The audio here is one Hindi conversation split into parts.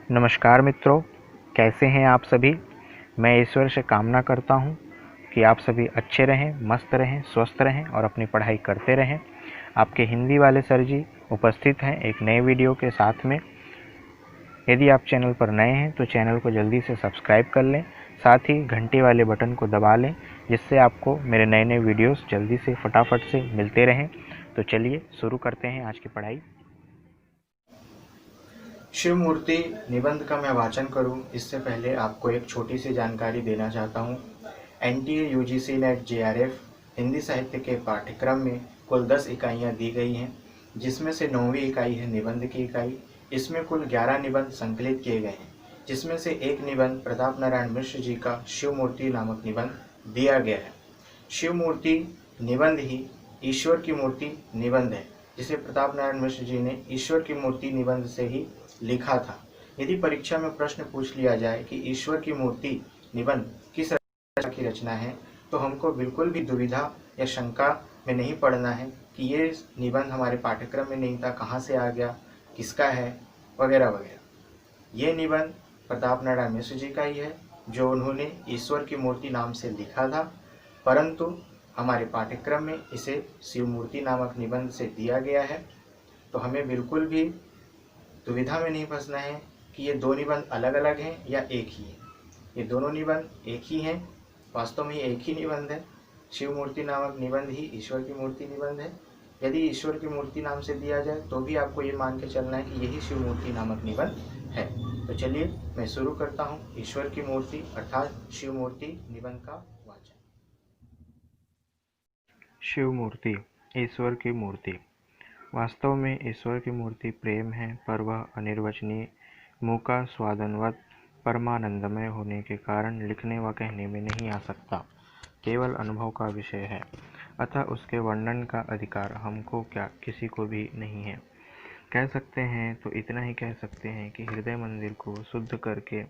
नमस्कार मित्रों, कैसे हैं आप सभी। मैं ईश्वर से कामना करता हूं कि आप सभी अच्छे रहें, मस्त रहें, स्वस्थ रहें और अपनी पढ़ाई करते रहें। आपके हिंदी वाले सर जी उपस्थित हैं एक नए वीडियो के साथ में। यदि आप चैनल पर नए हैं तो चैनल को जल्दी से सब्सक्राइब कर लें, साथ ही घंटी वाले बटन को दबा लें, जिससे आपको मेरे नए नए वीडियोस जल्दी से फटाफट से मिलते रहें। तो चलिए शुरू करते हैं आज की पढ़ाई। शिव मूर्ति निबंध का मैं वाचन करूं इससे पहले आपको एक छोटी सी जानकारी देना चाहता हूं। NTA UGC net JRF Hindi साहित्य के पाठ्यक्रम में कुल 10 इकाइयां दी गई हैं, जिसमें से 9वीं इकाई है निबंध की इकाई। इसमें कुल 11 निबंध संकलित किए गए हैं, जिसमें से एक निबंध प्रताप नारायण मिश्र जी का शिव मूर्ति नामक निबंध दिया गया है। शिव मूर्ति निबंध ही ईश्वर की मूर्ति निबंध है, जिसे प्रताप नारायण मिश्र जी ने ईश्वर की मूर्ति निबंध से ही लिखा था। यदि परीक्षा में प्रश्न पूछ लिया जाए कि ईश्वर की मूर्ति निबंध किस रचना की रचना है, तो हमको बिल्कुल भी दुविधा या शंका में नहीं पड़ना है कि ये निबंध हमारे पाठ्यक्रम में नहीं था, कहाँ से आ गया, किसका है, वगैरह वगैरह। ये निबंध प्रताप नारायण मिश्र जी का ही है, जो उन्होंने ईश्वर की मूर्ति नाम से लिखा था, परंतु हमारे पाठ्यक्रम में इसे शिव मूर्ति नामक निबंध से दिया गया है। तो हमें बिल्कुल भी दुविधा में नहीं फंसना है कि ये दो निबंध अलग अलग हैं या एक ही है। ये दोनों निबंध एक ही हैं, वास्तव में एक ही निबंध है। शिव मूर्ति नामक निबंध ही ईश्वर की मूर्ति निबंध है। यदि ईश्वर की मूर्ति नाम से दिया जाए तो भी आपको ये मान के चलना है कि यही शिव मूर्ति नामक निबंध है। तो चलिए मैं शुरू करता हूँ ईश्वर की मूर्ति अर्थात शिव मूर्ति निबंध का वाचन। शिव मूर्ति, ईश्वर की मूर्ति। वास्तव में ईश्वर की मूर्ति प्रेम है, पर वह अनिर्वचनीय, मूका स्वादनवत, परमानंदमय होने के कारण लिखने व कहने में नहीं आ सकता, केवल अनुभव का विषय है। अतः उसके वर्णन का अधिकार हमको क्या किसी को भी नहीं है। कह सकते हैं तो इतना ही कह सकते हैं कि हृदय मंदिर को शुद्ध करके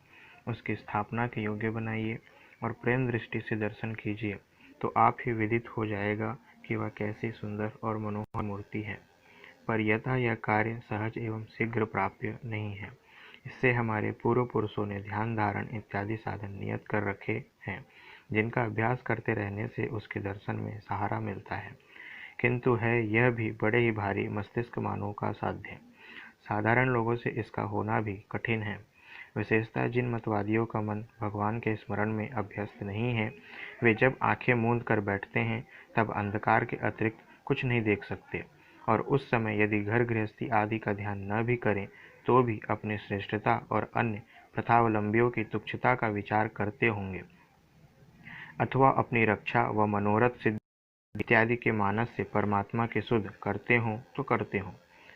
उसकी स्थापना के योग्य बनाइए और प्रेम दृष्टि से दर्शन कीजिए, तो आप ही विदित हो जाएगा कि वह कैसी सुंदर और मनोहर मूर्ति है। पर यथा यह कार्य सहज एवं शीघ्र प्राप्य नहीं है। इससे हमारे पूर्व पुरुषों ने ध्यान धारण इत्यादि साधन नियत कर रखे हैं, जिनका अभ्यास करते रहने से उसके दर्शन में सहारा मिलता है, किंतु है यह भी बड़े ही भारी मस्तिष्क मानव का साध्य। साधारण लोगों से इसका होना भी कठिन है। विशेषतः जिन मतवादियों का मन भगवान के स्मरण में अभ्यस्त नहीं है, वे जब आंखें मूंद कर बैठते हैं तब अंधकार के अतिरिक्त कुछ नहीं देख सकते, और उस समय यदि घर गृहस्थी आदि का ध्यान न भी करें तो भी अपनी श्रेष्ठता और अन्य प्रथावलंबियों की तुच्छता का विचार करते होंगे, अथवा अपनी रक्षा व मनोरथ सिद्धि इत्यादि के मानस से परमात्मा की सुध करते हों तो करते हों,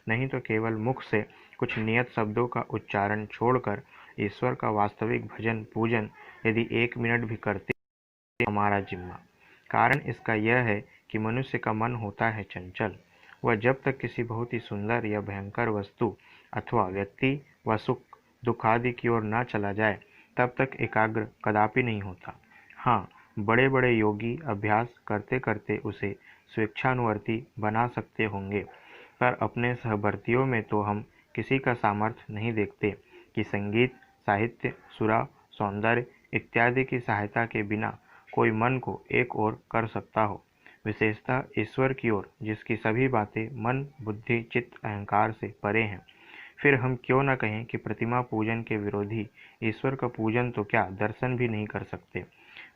नहीं तो केवल मुख से कुछ नियत शब्दों का उच्चारण छोड़कर ईश्वर का वास्तविक भजन पूजन यदि 1 मिनट भी करते हैं, हमारा जिम्मा। कारण इसका यह है कि मनुष्य का मन होता है चंचल। वह जब तक किसी बहुत ही सुंदर या भयंकर वस्तु अथवा व्यक्ति व सुख दुख आदि की ओर न चला जाए, तब तक एकाग्र कदापि नहीं होता। हाँ, बड़े बड़े योगी अभ्यास करते करते उसे स्वेच्छानुवर्ती बना सकते होंगे, पर अपने सहवर्तियों में तो हम किसी का सामर्थ्य नहीं देखते कि संगीत, साहित्य, सुरा, सौंदर्य इत्यादि की सहायता के बिना कोई मन को एक ओर कर सकता हो, विशेषतः ईश्वर की ओर, जिसकी सभी बातें मन, बुद्धि, चित्त, अहंकार से परे हैं। फिर हम क्यों न कहें कि प्रतिमा पूजन के विरोधी ईश्वर का पूजन तो क्या दर्शन भी नहीं कर सकते।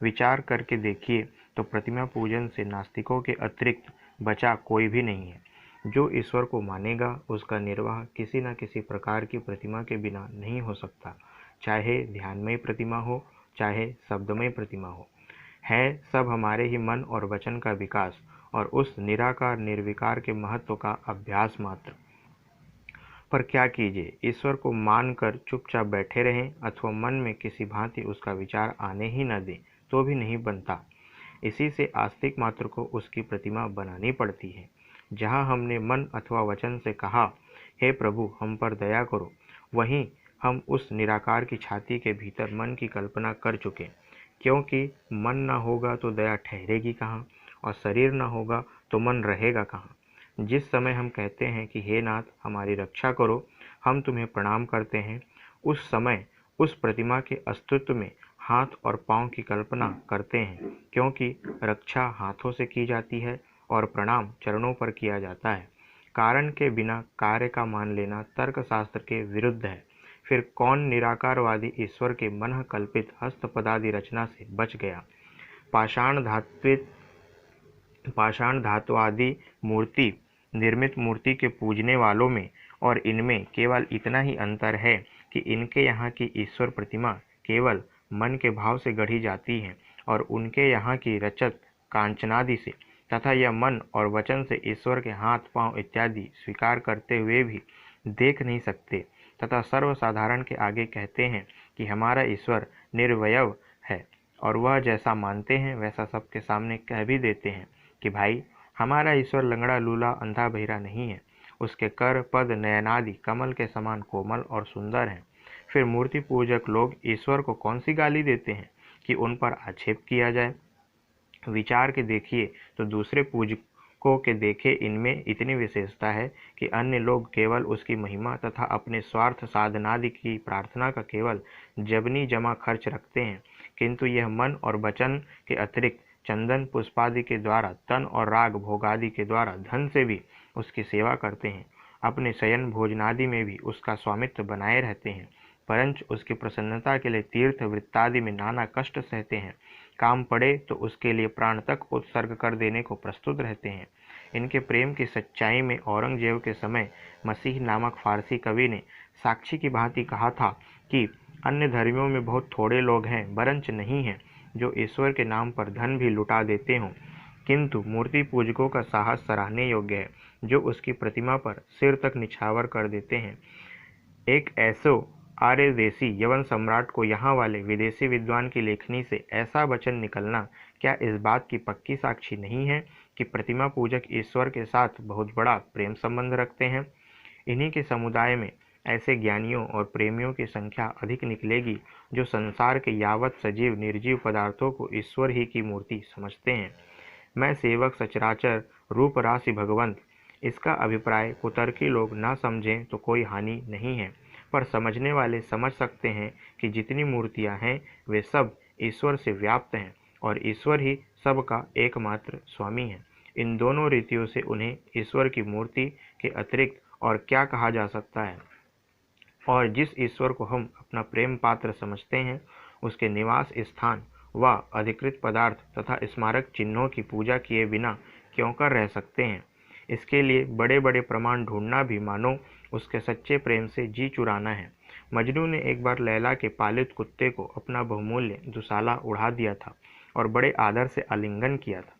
विचार करके देखिए तो प्रतिमा पूजन से नास्तिकों के अतिरिक्त बचा कोई भी नहीं है। जो ईश्वर को मानेगा उसका निर्वाह किसी न किसी प्रकार की प्रतिमा के बिना नहीं हो सकता, चाहे ध्यानमय प्रतिमा हो, चाहे शब्दमय प्रतिमा हो। है सब हमारे ही मन और वचन का विकास और उस निराकार निर्विकार के महत्व का अभ्यास मात्र। पर क्या कीजिए, ईश्वर को मानकर चुपचाप बैठे रहें अथवा मन में किसी भांति उसका विचार आने ही न दें तो भी नहीं बनता। इसी से आस्तिक मात्र को उसकी प्रतिमा बनानी पड़ती है। जहाँ हमने मन अथवा वचन से कहा, हे प्रभु हम पर दया करो, वहीं हम उस निराकार की छाती के भीतर मन की कल्पना कर चुके, क्योंकि मन न होगा तो दया ठहरेगी कहाँ, और शरीर न होगा तो मन रहेगा कहाँ। जिस समय हम कहते हैं कि हे नाथ हमारी रक्षा करो, हम तुम्हें प्रणाम करते हैं, उस समय उस प्रतिमा के अस्तित्व में हाथ और पांव की कल्पना करते हैं, क्योंकि रक्षा हाथों से की जाती है और प्रणाम चरणों पर किया जाता है। कारण के बिना कार्य का मान लेना तर्कशास्त्र के विरुद्ध है। फिर कौन निराकारवादी ईश्वर के मन कल्पित हस्तपदादि रचना से बच गया? पाषाण धातुआदि मूर्ति निर्मित मूर्ति के पूजने वालों में और इनमें केवल इतना ही अंतर है कि इनके यहाँ की ईश्वर प्रतिमा केवल मन के भाव से गढ़ी जाती है और उनके यहाँ की रचत कांचनादि से, तथा यह मन और वचन से ईश्वर के हाथ पांव इत्यादि स्वीकार करते हुए भी देख नहीं सकते, तथा सर्वसाधारण के आगे कहते हैं कि हमारा ईश्वर निर्वयव है, और वह जैसा मानते हैं वैसा सबके सामने कह भी देते हैं कि भाई हमारा ईश्वर लंगड़ा लूला अंधा बहिरा नहीं है, उसके कर पद नयनादि कमल के समान कोमल और सुंदर हैं। फिर मूर्ति पूजक लोग ईश्वर को कौन सी गाली देते हैं कि उन पर आक्षेप किया जाए? विचार के देखिए तो दूसरे पूजकों के देखे इनमें इतनी विशेषता है कि अन्य लोग केवल उसकी महिमा तथा अपने स्वार्थ साधनादि की प्रार्थना का केवल जबनी जमा खर्च रखते हैं, किंतु यह मन और वचन के अतिरिक्त चंदन पुष्पादि के द्वारा, तन और राग भोगादि के द्वारा धन से भी उसकी सेवा करते हैं। अपने शयन भोजनादि में भी उसका स्वामित्व बनाए रहते हैं, परंच उसकी प्रसन्नता के लिए तीर्थ वृत्तादि में नाना कष्ट सहते हैं। काम पड़े तो उसके लिए प्राण तक उत्सर्ग कर देने को प्रस्तुत रहते हैं। इनके प्रेम की सच्चाई में औरंगजेब के समय मसीह नामक फारसी कवि ने साक्षी की भांति कहा था कि अन्य धर्मियों में बहुत थोड़े लोग हैं, बरंच नहीं हैं, जो ईश्वर के नाम पर धन भी लुटा देते हों, किंतु मूर्ति पूजकों का साहस सराहने योग्य है, जो उसकी प्रतिमा पर सिर तक निछावर कर देते हैं। एक ऐसो आर्य देशी यवन सम्राट को यहाँ वाले विदेशी विद्वान की लेखनी से ऐसा वचन निकलना क्या इस बात की पक्की साक्षी नहीं है कि प्रतिमा पूजक ईश्वर के साथ बहुत बड़ा प्रेम संबंध रखते हैं? इन्हीं के समुदाय में ऐसे ज्ञानियों और प्रेमियों की संख्या अधिक निकलेगी जो संसार के यावत सजीव निर्जीव पदार्थों को ईश्वर ही की मूर्ति समझते हैं। मैं सेवक सचराचर रूप राशि भगवंत, इसका अभिप्राय कुतर्की लोग न समझें तो कोई हानि नहीं है, पर समझने वाले समझ सकते हैं कि जितनी मूर्तियां हैं वे सब ईश्वर से व्याप्त हैं और ईश्वर ही सबका एकमात्र स्वामी है। इन दोनों रीतियों से उन्हें ईश्वर की मूर्ति के अतिरिक्त और क्या कहा जा सकता है? और जिस ईश्वर को हम अपना प्रेम पात्र समझते हैं, उसके निवास स्थान व अधिकृत पदार्थ तथा स्मारक चिन्हों की पूजा किए बिना क्यों कर रह सकते हैं? इसके लिए बड़े बड़े प्रमाण ढूंढना भी मानो उसके सच्चे प्रेम से जी चुराना है। मजनू ने एक बार लैला के पालित कुत्ते को अपना बहुमूल्य दुसाला उड़ा दिया था और बड़े आदर से आलिंगन किया था।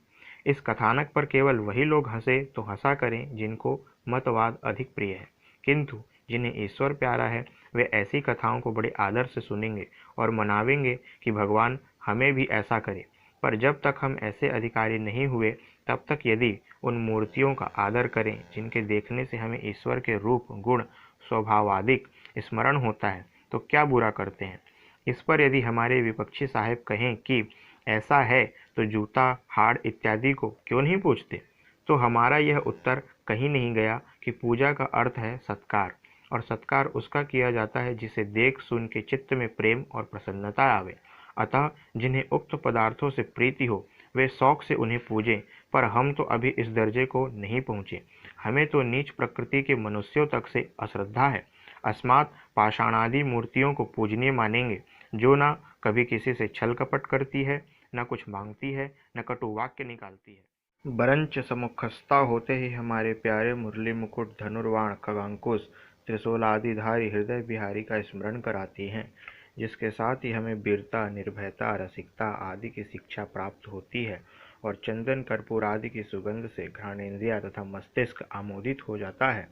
इस कथानक पर केवल वही लोग हंसे तो हंसा करें जिनको मतवाद अधिक प्रिय है, किंतु जिन्हें ईश्वर प्यारा है वे ऐसी कथाओं को बड़े आदर से सुनेंगे और मनावेंगे कि भगवान हमें भी ऐसा करे। पर जब तक हम ऐसे अधिकारी नहीं हुए तब तक यदि उन मूर्तियों का आदर करें जिनके देखने से हमें ईश्वर के रूप गुण स्वभावादिक स्मरण होता है, तो क्या बुरा करते हैं? इस पर यदि हमारे विपक्षी साहेब कहें कि ऐसा है तो जूता हाड़ इत्यादि को क्यों नहीं पूछते, तो हमारा यह उत्तर कहीं नहीं गया कि पूजा का अर्थ है सत्कार, और सत्कार उसका किया जाता है जिसे देख सुन के चित्त में प्रेम और प्रसन्नता आवे। अतः जिन्हें उक्त पदार्थों से प्रीति हो वे शौक से उन्हें पूजें, पर हम तो अभी इस दर्जे को नहीं पहुँचे। हमें तो नीच प्रकृति के मनुष्यों तक से अश्रद्धा है। अस्मात् पाषाणादि मूर्तियों को पूजनीय मानेंगे, जो न कभी किसी से छल कपट करती है, न कुछ मांगती है, न कटु वाक्य निकालती है। बरंच सम्मुखस्था होते ही हमारे प्यारे मुरली मुकुट धनुर्वाण खगांकुश त्रिशूलादिधारी हृदय बिहारी का स्मरण कराती हैं, जिसके साथ ही हमें वीरता निर्भयता रसिकता आदि की शिक्षा प्राप्त होती है और चंदन कर्पूर आदि की सुगंध से घ्राणेन्द्रिया तथा मस्तिष्क आमोदित हो जाता है।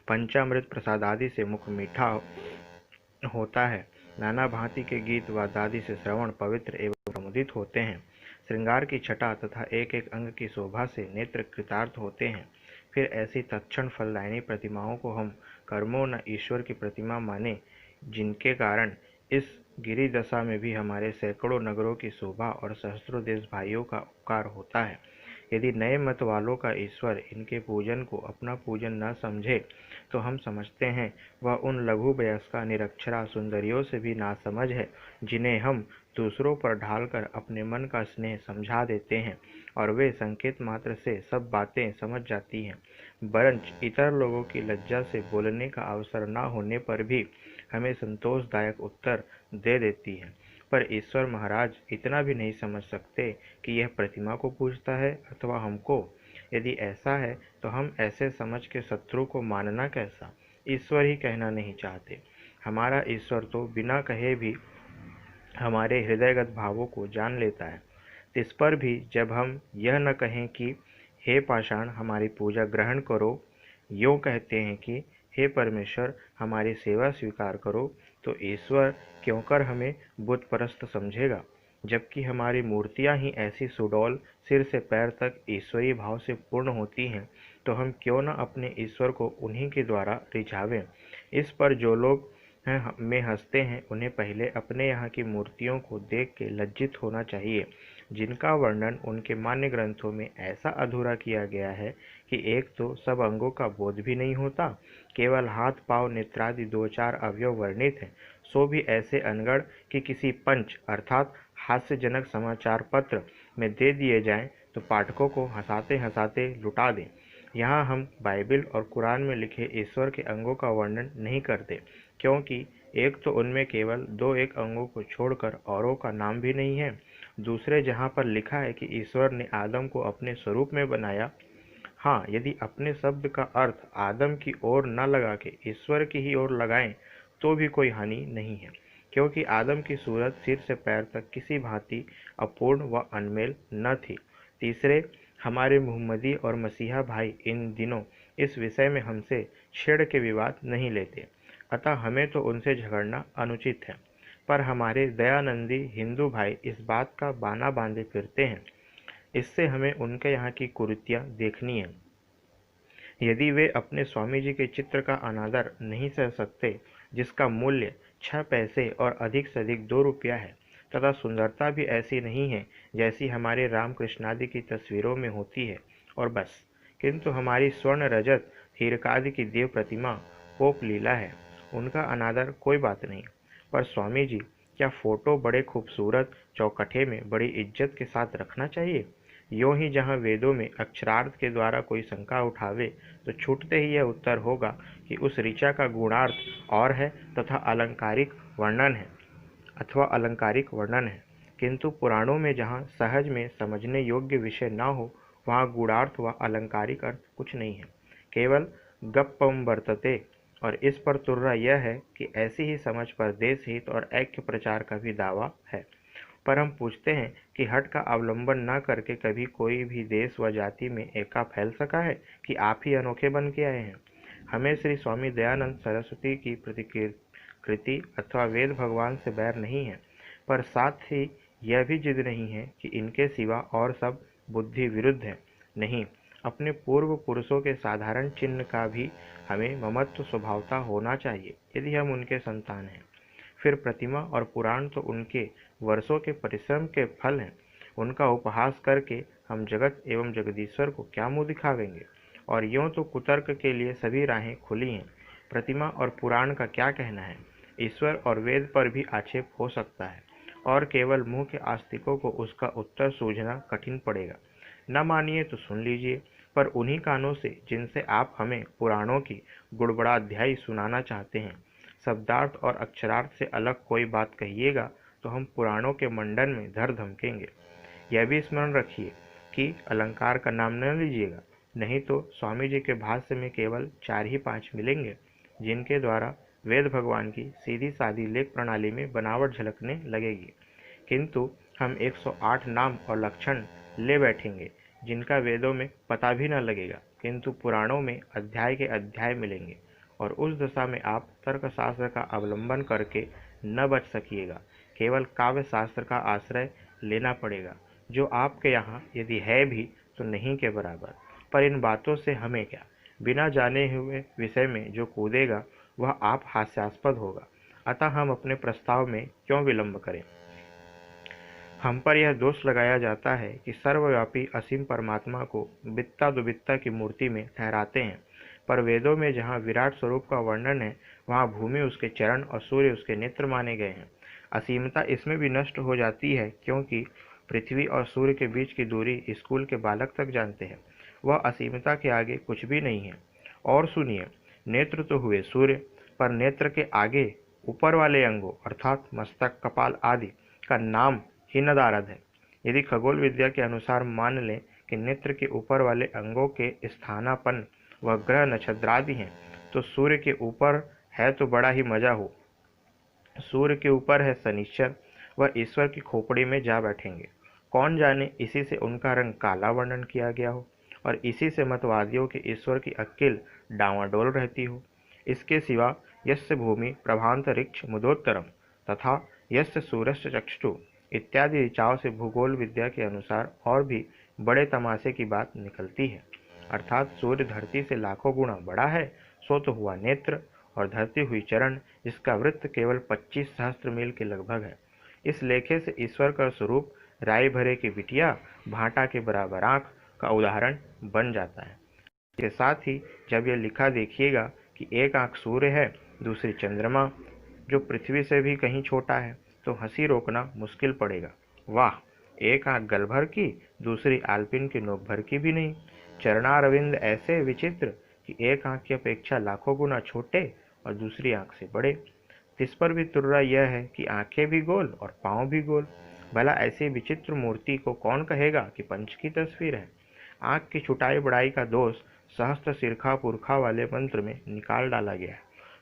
पंचामृत प्रसाद आदि से मुख मीठा होता है। नाना भांति के गीत व दादी से श्रवण पवित्र एवं प्रमुदित होते हैं। श्रृंगार की छटा तथा एक एक अंग की शोभा से नेत्र कृतार्थ होते हैं। फिर ऐसी तत्क्षण फलदायिनी प्रतिमाओं को हम कर्मों न ईश्वर की प्रतिमा माने, जिनके कारण इस गिरी दशा में भी हमारे सैकड़ों नगरों की शोभा और सहस्त्रों देश भाइयों का उपकार होता है। यदि नए मत वालों का ईश्वर इनके पूजन को अपना पूजन न समझे तो हम समझते हैं वह उन लघु वयस्का निरक्षरा सुंदरियों से भी नासमझ है जिन्हें हम दूसरों पर ढालकर अपने मन का स्नेह समझा देते हैं और वे संकेत मात्र से सब बातें समझ जाती हैं, बरंच इतर लोगों की लज्जा से बोलने का अवसर न होने पर भी हमें संतोषदायक उत्तर दे देती हैं। पर ईश्वर महाराज इतना भी नहीं समझ सकते कि यह प्रतिमा को पूजता है अथवा हमको। यदि ऐसा है तो हम ऐसे समझ के शत्रु को मानना कैसा? ईश्वर ही कहना नहीं चाहते। हमारा ईश्वर तो बिना कहे भी हमारे हृदयगत भावों को जान लेता है। इस पर भी जब हम यह न कहें कि हे पाषाण हमारी पूजा ग्रहण करो, यूँ कहते हैं कि हे परमेश्वर हमारी सेवा स्वीकार करो, तो ईश्वर क्यों कर हमें बुतपरस्त समझेगा? जबकि हमारी मूर्तियाँ ही ऐसी सुडौल सिर से पैर तक ईश्वरीय भाव से पूर्ण होती हैं, तो हम क्यों न अपने ईश्वर को उन्हीं के द्वारा रिझावें। इस पर जो लोग में हंसते हैं उन्हें पहले अपने यहाँ की मूर्तियों को देख के लज्जित होना चाहिए, जिनका वर्णन उनके मान्य ग्रंथों में ऐसा अधूरा किया गया है कि एक तो सब अंगों का बोध भी नहीं होता, केवल हाथ पाँव नेत्रादि दो चार अवयव वर्णित हैं, सो भी ऐसे अनगढ़ कि किसी पंच अर्थात हास्यजनक समाचार पत्र में दे दिए जाएं तो पाठकों को हंसाते हंसाते लुटा दें। यहाँ हम बाइबिल और कुरान में लिखे ईश्वर के अंगों का वर्णन नहीं करते, क्योंकि एक तो उनमें केवल दो एक अंगों को छोड़कर औरों का नाम भी नहीं है। दूसरे जहाँ पर लिखा है कि ईश्वर ने आदम को अपने स्वरूप में बनाया, हाँ, यदि अपने शब्द का अर्थ आदम की ओर न लगा के ईश्वर की ही ओर लगाएं तो भी कोई हानि नहीं है, क्योंकि आदम की सूरत सिर से पैर तक किसी भांति अपूर्ण व अनमेल न थी। तीसरे, हमारे मुहम्मदी और मसीहा भाई इन दिनों इस विषय में हमसे छेड़ के विवाद नहीं लेते, अतः हमें तो उनसे झगड़ना अनुचित है। पर हमारे दयानंदी हिंदू भाई इस बात का बाना बांधे फिरते हैं, इससे हमें उनके यहाँ की कुरीतियाँ देखनी है। यदि वे अपने स्वामी जी के चित्र का अनादर नहीं सह सकते, जिसका मूल्य 6 पैसे और अधिक से अधिक 2 रुपया है, तथा सुंदरता भी ऐसी नहीं है जैसी हमारे रामकृष्णादि की तस्वीरों में होती है, और बस, किंतु हमारी स्वर्ण रजत हीरकादि की देव प्रतिमा पोप लीला है, उनका अनादर कोई बात नहीं। पर स्वामी जी, क्या फोटो बड़े खूबसूरत चौखटे में बड़ी इज्जत के साथ रखना चाहिए? यों ही जहाँ वेदों में अक्षरार्थ के द्वारा कोई शंका उठावे तो छूटते ही यह उत्तर होगा कि उस ऋचा का गुणार्थ और है तथा अलंकारिक वर्णन है, किंतु पुराणों में जहाँ सहज में समझने योग्य विषय न हो वहाँ गूढ़ार्थ व अलंकारिक अर्थ कुछ नहीं है, केवल गप्पम वर्तते। और इस पर तुर्रा यह है कि ऐसी ही समझ पर देश हित और ऐक्य प्रचार का भी दावा है। पर हम पूछते हैं कि हठ का अवलंबन न करके कभी कोई भी देश व जाति में एका फैल सका है कि आप ही अनोखे बन के आए हैं? हमें श्री स्वामी दयानंद सरस्वती की प्रतिकृति अथवा वेद भगवान से बैर नहीं है, पर साथ ही यह भी जिद नहीं है कि इनके सिवा और सब बुद्धि विरुद्ध है। नहीं, अपने पूर्व पुरुषों के साधारण चिन्ह का भी हमें ममत्व स्वभावता होना चाहिए यदि हम उनके संतान हैं। फिर प्रतिमा और पुराण तो उनके वर्षों के परिश्रम के फल हैं, उनका उपहास करके हम जगत एवं जगदीश्वर को क्या मुँह दिखावेंगे? और यूँ तो कुतर्क के लिए सभी राहें खुली हैं। प्रतिमा और पुराण का क्या कहना है? ईश्वर और वेद पर भी आक्षेप हो सकता है, और केवल मुँह के आस्तिकों को उसका उत्तर सूझना कठिन पड़ेगा। न मानिए तो सुन लीजिए, पर उन्हीं कानों से जिनसे आप हमें पुराणों की गुड़बड़ाध्यायी सुनाना चाहते हैं। शब्दार्थ और अक्षरार्थ से अलग कोई बात कहिएगा तो हम पुराणों के मंडन में धर धमकेंगे। यह भी स्मरण रखिए कि अलंकार का नाम न लीजिएगा, नहीं तो स्वामी जी के भाष्य में केवल 4 ही 5 मिलेंगे, जिनके द्वारा वेद भगवान की सीधी सादी लेख प्रणाली में बनावट झलकने लगेगी। किंतु हम 108 नाम और लक्षण ले बैठेंगे, जिनका वेदों में पता भी न लगेगा, किंतु पुराणों में अध्याय के अध्याय मिलेंगे, और उस दशा में आप तर्कशास्त्र का अवलंबन करके न बच सकिएगा, केवल काव्य शास्त्र का आश्रय लेना पड़ेगा, जो आपके यहाँ यदि है भी तो नहीं के बराबर। पर इन बातों से हमें क्या, बिना जाने हुए विषय में जो कूदेगा वह आप हास्यास्पद होगा, अतः हम अपने प्रस्ताव में क्यों विलंब करें। हम पर यह दोष लगाया जाता है कि सर्वव्यापी असीम परमात्मा को बित्ता दुबित्ता की मूर्ति में ठहराते हैं, पर वेदों में जहाँ विराट स्वरूप का वर्णन है वहाँ भूमि उसके चरण और सूर्य उसके नेत्र माने गए हैं। असीमता इसमें भी नष्ट हो जाती है क्योंकि पृथ्वी और सूर्य के बीच की दूरी स्कूल के बालक तक जानते हैं। वह असीमता के आगे कुछ भी नहीं है। और सुनिए, नेत्र तो हुए सूर्य, पर नेत्र के आगे ऊपर वाले अंगों अर्थात मस्तक, कपाल आदि का नाम ही नदारद है। यदि खगोल विद्या के अनुसार मान लें कि नेत्र के ऊपर वाले अंगों के स्थानापन्न व ग्रह नक्षत्रादि हैं, तो सूर्य के ऊपर है तो बड़ा ही मजा हो। सूर्य के ऊपर है शनिश्चर, वह ईश्वर की खोपड़ी में जा बैठेंगे। कौन जाने इसी से उनका रंग काला वर्णन किया गया हो और इसी से मतवादियों के ईश्वर की अक्ल डांवाडोल रहती हो। इसके सिवा यस्य भूमि प्रभांतरिक्ष मुदोत्तरम तथा यस्य सूर्यश्च चक्षु इत्यादि ऋचाओं से भूगोल विद्या के अनुसार और भी बड़े तमाशे की बात निकलती है। अर्थात सूर्य धरती से लाखों गुना बड़ा है, सो तो हुआ नेत्र, और धरती हुई चरण, जिसका वृत्त केवल 25 सहस्त्र मील के लगभग है। इस लेखे से ईश्वर का स्वरूप राय भरे की बिटिया, भाटा के बराबर आँख का उदाहरण बन जाता है। इसके साथ ही जब यह लिखा देखिएगा कि एक आँख सूर्य है, दूसरी चंद्रमा जो पृथ्वी से भी कहीं छोटा है, तो हंसी रोकना मुश्किल पड़ेगा। वाह, एक आँख गलभर की, दूसरी आलपिन की नोक भर की भी नहीं। चरणारविंद ऐसे विचित्र कि एक आँख की अपेक्षा लाखों गुना छोटे और दूसरी आँख से बड़े। इस पर भी तुर्रा यह है कि आंखें भी गोल और पाँव भी गोल। भला ऐसी विचित्र मूर्ति को कौन कहेगा कि पंच की तस्वीर है। आँख की छुटाई बढ़ाई का दोष सहस्त्र सिरखा पुरखा वाले मंत्र में निकाल डाला गया है,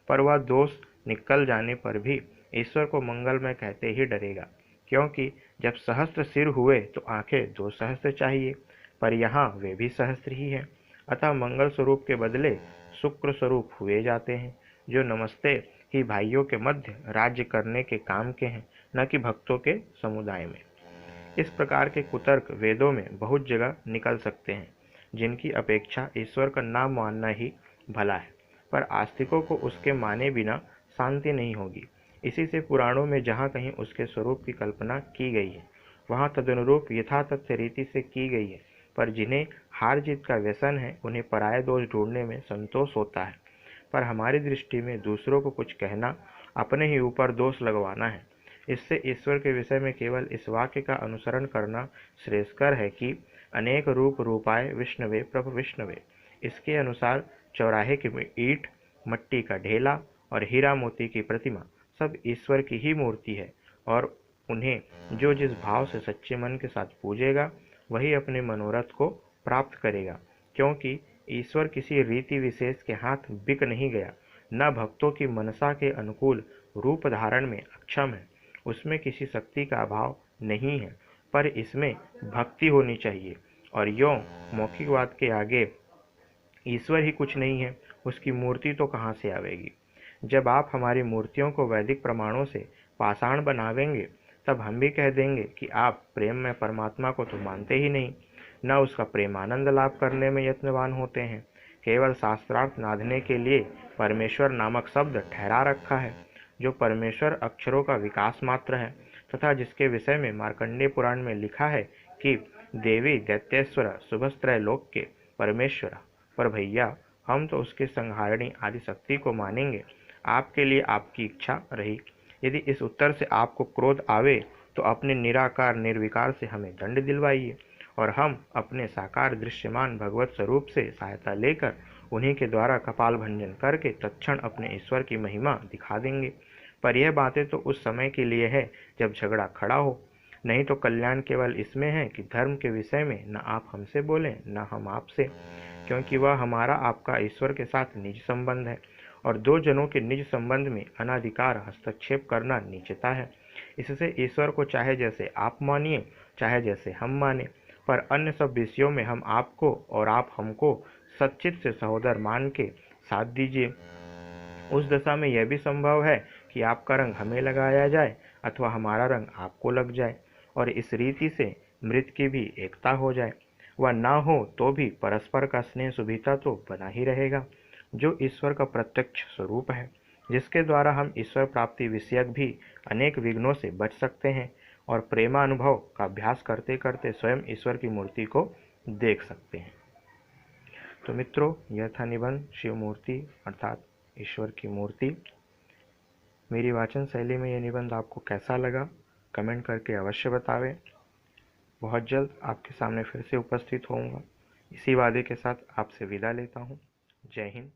पर वह दोष निकल जाने पर भी ईश्वर को मंगलमय कहते ही डरेगा, क्योंकि जब सहस्त्र सिर हुए तो आंखें 2 सहस्त्र चाहिए, पर यहाँ वे भी सहस्त्र ही हैं। अतः मंगल स्वरूप के बदले शुक्र स्वरूप हुए जाते हैं, जो नमस्ते ही भाइयों के मध्य राज्य करने के काम के हैं, न कि भक्तों के समुदाय में। इस प्रकार के कुतर्क वेदों में बहुत जगह निकल सकते हैं, जिनकी अपेक्षा ईश्वर का नाम मानना ही भला है, पर आस्तिकों को उसके माने बिना शांति नहीं होगी। इसी से पुराणों में जहाँ कहीं उसके स्वरूप की कल्पना की गई है, वहाँ तदनुरूप यथातथ्य रीति से की गई है, पर जिन्हें हार जीत का व्यसन है, उन्हें पराये दोष ढूंढने में संतोष होता है। पर हमारी दृष्टि में दूसरों को कुछ कहना अपने ही ऊपर दोष लगवाना है। इससे ईश्वर के विषय में केवल इस वाक्य का अनुसरण करना श्रेयस्कर है कि अनेक रूप रूपाय विष्णवे प्रभ विष्णवे। इसके अनुसार चौराहे की ईंट, मट्टी का ढेला और हीरा मोती की प्रतिमा सब ईश्वर की ही मूर्ति है, और उन्हें जो जिस भाव से सच्चे मन के साथ पूजेगा वही अपने मनोरथ को प्राप्त करेगा, क्योंकि ईश्वर किसी रीति विशेष के हाथ बिक नहीं गया, न भक्तों की मनसा के अनुकूल रूप धारण में अक्षम है। उसमें किसी शक्ति का अभाव नहीं है, पर इसमें भक्ति होनी चाहिए, और यों मौखिकवाद के आगे ईश्वर ही कुछ नहीं है, उसकी मूर्ति तो कहाँ से आवेगी। जब आप हमारी मूर्तियों को वैदिक प्रमाणों से पाषाण बनावेंगे, तब हम भी कह देंगे कि आप प्रेम में परमात्मा को तो मानते ही नहीं, न उसका प्रेमानंद लाभ करने में यत्नवान होते हैं। केवल शास्त्रार्थ नादने के लिए परमेश्वर नामक शब्द ठहरा रखा है, जो परमेश्वर अक्षरों का विकास मात्र है, तथा जिसके विषय में मार्कंडेय पुराण में लिखा है कि देवी दैत्येश्वर शुभस्त्रय लोक के परमेश्वर। पर भैया, हम तो उसके संहारिणी आदि शक्ति को मानेंगे। आपके लिए आपकी इच्छा रही। यदि इस उत्तर से आपको क्रोध आवे तो अपने निराकार निर्विकार से हमें दंड दिलवाइए, और हम अपने साकार दृश्यमान भगवत स्वरूप से सहायता लेकर उन्हीं के द्वारा कपाल भंजन करके तत्क्षण अपने ईश्वर की महिमा दिखा देंगे। पर यह बातें तो उस समय के लिए है जब झगड़ा खड़ा हो, नहीं तो कल्याण केवल इसमें है कि धर्म के विषय में न आप हमसे बोलें न हम आपसे, क्योंकि वह हमारा आपका ईश्वर के साथ निज संबंध है, और 2 जनों के निज संबंध में अनाधिकार हस्तक्षेप करना नीचता है। इससे ईश्वर को चाहे जैसे आप मानिए, चाहे जैसे हम माने, पर अन्य सब विषयों में हम आपको और आप हमको सच्चित से सहोदर मान के साथ दीजिए। उस दशा में यह भी संभव है कि आपका रंग हमें लगाया जाए अथवा हमारा रंग आपको लग जाए, और इस रीति से मृत की भी एकता हो जाए। वह ना हो तो भी परस्पर का स्नेह सुभिता तो बना ही रहेगा, जो ईश्वर का प्रत्यक्ष स्वरूप है, जिसके द्वारा हम ईश्वर प्राप्ति विषयक भी अनेक विघ्नों से बच सकते हैं। और प्रेमानुभव का अभ्यास करते करते स्वयं ईश्वर की मूर्ति को देख सकते हैं। तो मित्रों, यह था निबंध शिव मूर्ति अर्थात ईश्वर की मूर्ति। मेरी वाचन शैली में यह निबंध आपको कैसा लगा कमेंट करके अवश्य बतावें। बहुत जल्द आपके सामने फिर से उपस्थित होऊंगा। इसी वादे के साथ आपसे विदा लेता हूँ। जय हिंद।